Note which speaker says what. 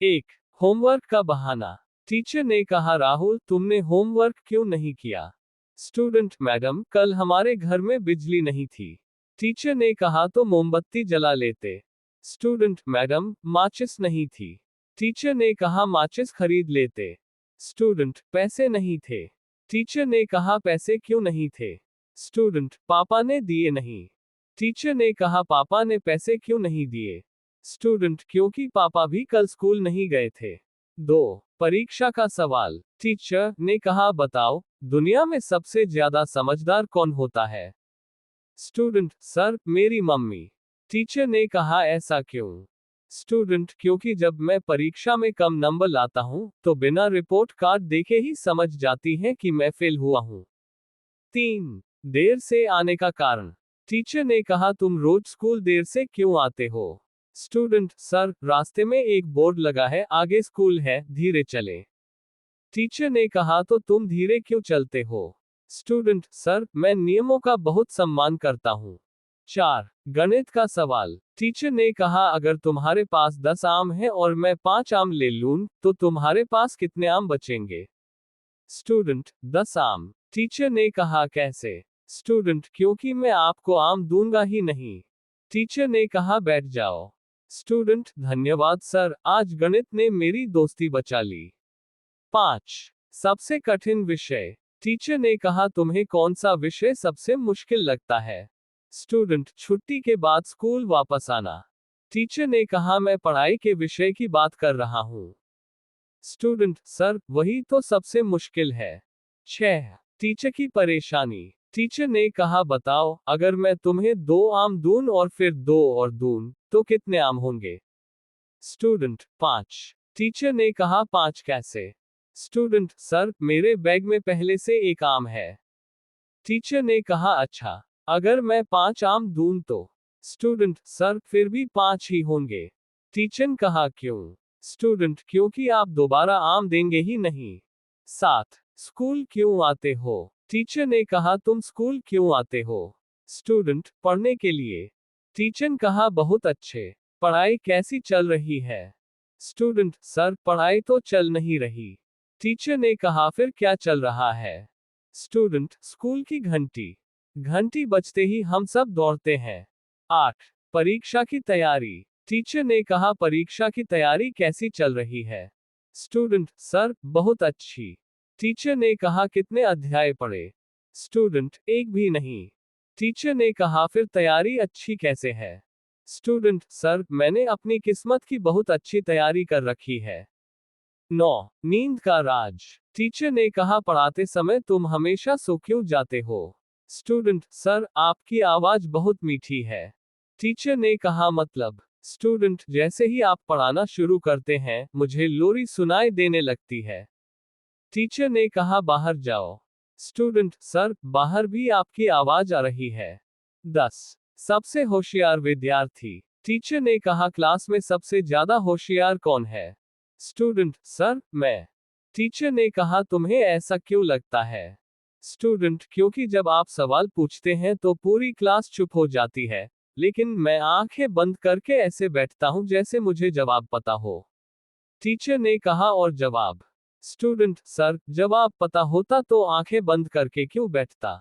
Speaker 1: एक, होमवर्क का बहाना। टीचर ने कहा राहुल तुमने होमवर्क क्यों नहीं किया? स्टूडेंट मैडम कल हमारे घर में बिजली नहीं थी। टीचर ने कहा तो मोमबत्ती जला लेते। स्टूडेंट मैडम माचिस नहीं थी। टीचर ने कहा माचिस खरीद लेते। स्टूडेंट पैसे नहीं थे। टीचर ने कहा पैसे क्यों नहीं थे? स्टूडेंट पापा ने दिए नहीं। टीचर ने कहा पापा ने पैसे क्यों नहीं दिए? स्टूडेंट क्योंकि पापा भी कल स्कूल नहीं गए थे। 2, परीक्षा का सवाल। टीचर ने कहा बताओ दुनिया में सबसे ज्यादा समझदार कौन होता है? स्टूडेंट सर मेरी मम्मी। टीचर ने कहा ऐसा क्यों? स्टूडेंट क्योंकि जब मैं परीक्षा में कम नंबर लाता हूं तो बिना रिपोर्ट कार्ड देखे ही समझ जाती है कि मैं फेल हुआ हूं। 3, देर से आने का कारण। टीचर ने कहा तुम रोज स्कूल देर से क्यों आते हो? स्टूडेंट सर रास्ते में एक बोर्ड लगा है आगे स्कूल है धीरे चले। टीचर ने कहा तो तुम धीरे क्यों चलते हो? स्टूडेंट सर मैं नियमों का बहुत सम्मान करता हूँ। 4, गणित का सवाल। टीचर ने कहा अगर तुम्हारे पास 10 आम है और मैं 5 आम ले लूं तो तुम्हारे पास कितने आम बचेंगे? स्टूडेंट 10 आम। टीचर ने कहा कैसे? स्टूडेंट क्योंकि मैं आपको आम दूंगा ही नहीं। टीचर ने कहा बैठ जाओ। स्टूडेंट धन्यवाद सर आज गणित ने मेरी दोस्ती बचा ली। 5, सबसे कठिन विषय। टीचर ने कहा तुम्हें कौन सा विषय सबसे मुश्किल लगता है? स्टूडेंट छुट्टी के बाद स्कूल वापस आना। टीचर ने कहा मैं पढ़ाई के विषय की बात कर रहा हूँ। स्टूडेंट सर वही तो सबसे मुश्किल है। 6, टीचर की परेशानी। टीचर ने कहा बताओ अगर मैं तुम्हें 2 आम दूं और फिर 2 और दूं तो कितने आम होंगे? स्टूडेंट 5। टीचर ने कहा 5 कैसे? स्टूडेंट सर मेरे बैग में पहले से 1 आम है। टीचर ने कहा अच्छा अगर मैं 5 आम दूं तो? स्टूडेंट सर फिर भी 5 ही होंगे। टीचर कहा क्यों? स्टूडेंट क्योंकि आप दोबारा आम देंगे ही नहीं। 7, स्कूल क्यों आते हो? टीचर ने कहा तुम स्कूल क्यों आते हो? स्टूडेंट पढ़ने के लिए। टीचर कहा बहुत अच्छे। पढ़ाई कैसी चल रही है? स्टूडेंट सर पढ़ाई तो चल नहीं रही। टीचर ने कहा फिर क्या चल रहा है? स्टूडेंट स्कूल की घंटी। घंटी बजते ही हम सब दौड़ते हैं। 8, परीक्षा की तैयारी। टीचर ने कहा परीक्षा की तैयारी कैसी चल रही है? स्टूडेंट सर बहुत अच्छी। टीचर ने कहा कितने अध्याय पढ़े? स्टूडेंट एक भी नहीं। टीचर ने कहा फिर तैयारी अच्छी कैसे है? स्टूडेंट सर मैंने अपनी किस्मत की बहुत अच्छी तैयारी कर रखी है। 9, नींद का राज। टीचर ने कहा पढ़ाते समय तुम हमेशा सो क्यों जाते हो? स्टूडेंट सर आपकी आवाज बहुत मीठी है। टीचर ने कहा मतलब? स्टूडेंट जैसे ही आप पढ़ाना शुरू करते हैं मुझे लोरी सुनाई देने लगती है। टीचर ने कहा बाहर जाओ। स्टूडेंट सर बाहर भी आपकी आवाज आ रही है। 10, सबसे होशियार विद्यार्थी। टीचर ने कहा क्लास में सबसे ज्यादा होशियार कौन है? स्टूडेंट सर मैं। टीचर ने कहा तुम्हें ऐसा क्यों लगता है? स्टूडेंट क्योंकि जब आप सवाल पूछते हैं तो पूरी क्लास चुप हो जाती है, लेकिन मैं आंखें बंद करके ऐसे बैठता हूं जैसे मुझे जवाब पता हो। टीचर ने कहा और जवाब? स्टूडेंट सर जवाब पता होता तो आंखें बंद करके क्यों बैठता?